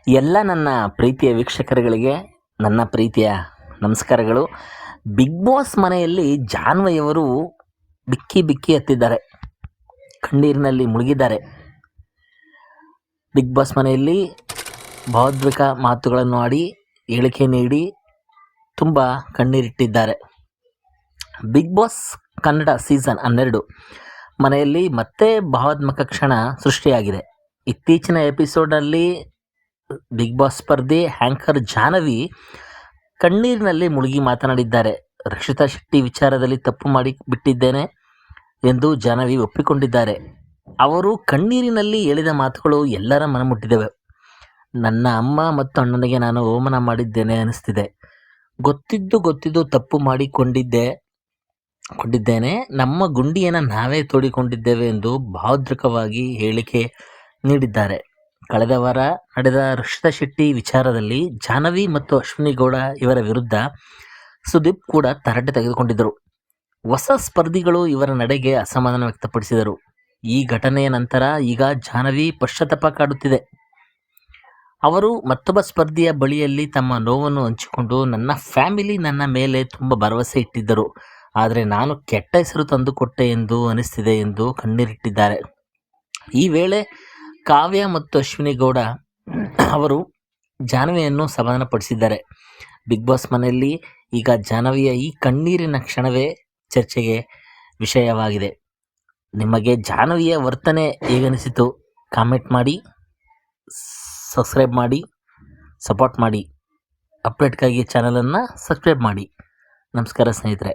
ಎಲ್ಲ ನನ್ನ ಪ್ರೀತಿಯ ವೀಕ್ಷಕರುಗಳಿಗೆ ನನ್ನ ಪ್ರೀತಿಯ ನಮಸ್ಕಾರಗಳು. ಬಿಗ್ ಬಾಸ್ ಮನೆಯಲ್ಲಿ ಜಾನ್ವಿಯವರು ಬಿಕ್ಕಿ ಬಿಕ್ಕಿ ಹತ್ತಿದ್ದಾರೆ, ಕಣ್ಣೀರಿನಲ್ಲಿ ಮುಳುಗಿದ್ದಾರೆ. ಬಿಗ್ ಬಾಸ್ ಮನೆಯಲ್ಲಿ ಭಾವೋದ್ವೇಗ ಮಾತುಗಳನ್ನು ಆಡಿ ಹೇಳಿಕೆ ನೀಡಿ ತುಂಬ ಕಣ್ಣೀರಿಟ್ಟಿದ್ದಾರೆ. ಬಿಗ್ ಬಾಸ್ ಕನ್ನಡ ಸೀಸನ್ 12 ಮನೆಯಲ್ಲಿ ಮತ್ತೆ ಭಾವನಾತ್ಮಕ ಕ್ಷಣ ಸೃಷ್ಟಿಯಾಗಿದೆ. ಇತ್ತೀಚಿನ ಎಪಿಸೋಡ್ನಲ್ಲಿ ಬಿಗ್ ಬಾಸ್ ಸ್ಪರ್ಧಿ ಆ್ಯಂಕರ್ ಜಾಹ್ನವಿ ಕಣ್ಣೀರಿನಲ್ಲಿ ಮುಳುಗಿ ಮಾತನಾಡಿದ್ದಾರೆ. ರಕ್ಷಿತಾ ಶೆಟ್ಟಿ ವಿಚಾರದಲ್ಲಿ ತಪ್ಪು ಮಾಡಿ ಬಿಟ್ಟಿದ್ದೇನೆ ಎಂದು ಜಾಹ್ನವಿ ಒಪ್ಪಿಕೊಂಡಿದ್ದಾರೆ. ಅವರು ಕಣ್ಣೀರಿನಲ್ಲಿ ಹೇಳಿದ ಮಾತುಗಳು ಎಲ್ಲರ ಮನಮುಟ್ಟಿದ್ದೇವೆ. ನನ್ನ ಅಮ್ಮ ಮತ್ತು ಅಣ್ಣನಿಗೆ ನಾನು ಅವಮಾನ ಮಾಡಿದ್ದೇನೆ ಅನಿಸ್ತಿದೆ. ಗೊತ್ತಿದ್ದು ತಪ್ಪು ಕೊಂಡಿದ್ದೇನೆ. ನಮ್ಮ ಗುಂಡಿಯನ್ನು ನಾವೇ ತೋಡಿಕೊಂಡಿದ್ದೇವೆ ಎಂದು ಭಾವೋದ್ರೇಕವಾಗಿ ಹೇಳಿಕೆ ನೀಡಿದ್ದಾರೆ. ಕಳೆದ ವಾರ ನಡೆದ ರಕ್ಷಿತಾ ಶೆಟ್ಟಿ ವಿಚಾರದಲ್ಲಿ ಜಾಹ್ನವಿ ಮತ್ತು ಅಶ್ವಿನಿ ಗೌಡ ಇವರ ವಿರುದ್ಧ ಸುದೀಪ್ ಕೂಡ ತರಾಟೆ ತೆಗೆದುಕೊಂಡಿದ್ದರು. ಹೊಸ ಸ್ಪರ್ಧಿಗಳು ಇವರ ನಡೆಗೆ ಅಸಮಾಧಾನ ವ್ಯಕ್ತಪಡಿಸಿದರು. ಈ ಘಟನೆಯ ನಂತರ ಈಗ ಜಾಹ್ನವಿ ಪಶ್ಚಾತ್ತಾಪ ಕಾಡುತ್ತಿದೆ. ಅವರು ಮತ್ತೊಬ್ಬ ಸ್ಪರ್ಧಿಯ ಬಳಿಯಲ್ಲಿ ತಮ್ಮ ನೋವನ್ನು ಹಂಚಿಕೊಂಡು, ನನ್ನ ಫ್ಯಾಮಿಲಿ ನನ್ನ ಮೇಲೆ ತುಂಬ ಭರವಸೆ ಇಟ್ಟಿದ್ದರು, ಆದರೆ ನಾನು ಕೆಟ್ಟ ಹೆಸರು ತಂದುಕೊಟ್ಟೆ ಎಂದು ಅನಿಸ್ತಿದೆ ಎಂದು ಕಣ್ಣೀರಿಟ್ಟಿದ್ದಾರೆ. ಈ ವೇಳೆ ಕಾವ್ಯ ಮತ್ತು ಅಶ್ವಿನಿ ಗೌಡ ಅವರು ಜಾಹ್ನವಿಯನ್ನು ಸಮಾಧಾನಪಡಿಸಿದ್ದಾರೆ. ಬಿಗ್ ಬಾಸ್ ಮನೆಯಲ್ಲಿ ಈಗ ಜಾಹ್ನವಿಯ ಈ ಕಣ್ಣೀರಿನ ಕ್ಷಣವೇ ಚರ್ಚೆಗೆ ವಿಷಯವಾಗಿದೆ. ನಿಮಗೆ ಜಾಹ್ನವಿಯ ವರ್ತನೆ ಹೇಗನಿಸಿತು? ಕಾಮೆಂಟ್ ಮಾಡಿ, ಸಬ್ಸ್ಕ್ರೈಬ್ ಮಾಡಿ, ಸಪೋರ್ಟ್ ಮಾಡಿ. ಅಪ್ಡೇಟ್ಗಾಗಿ ಚಾನಲನ್ನು ಸಬ್ಸ್ಕ್ರೈಬ್ ಮಾಡಿ. ನಮಸ್ಕಾರ ಸ್ನೇಹಿತರೆ.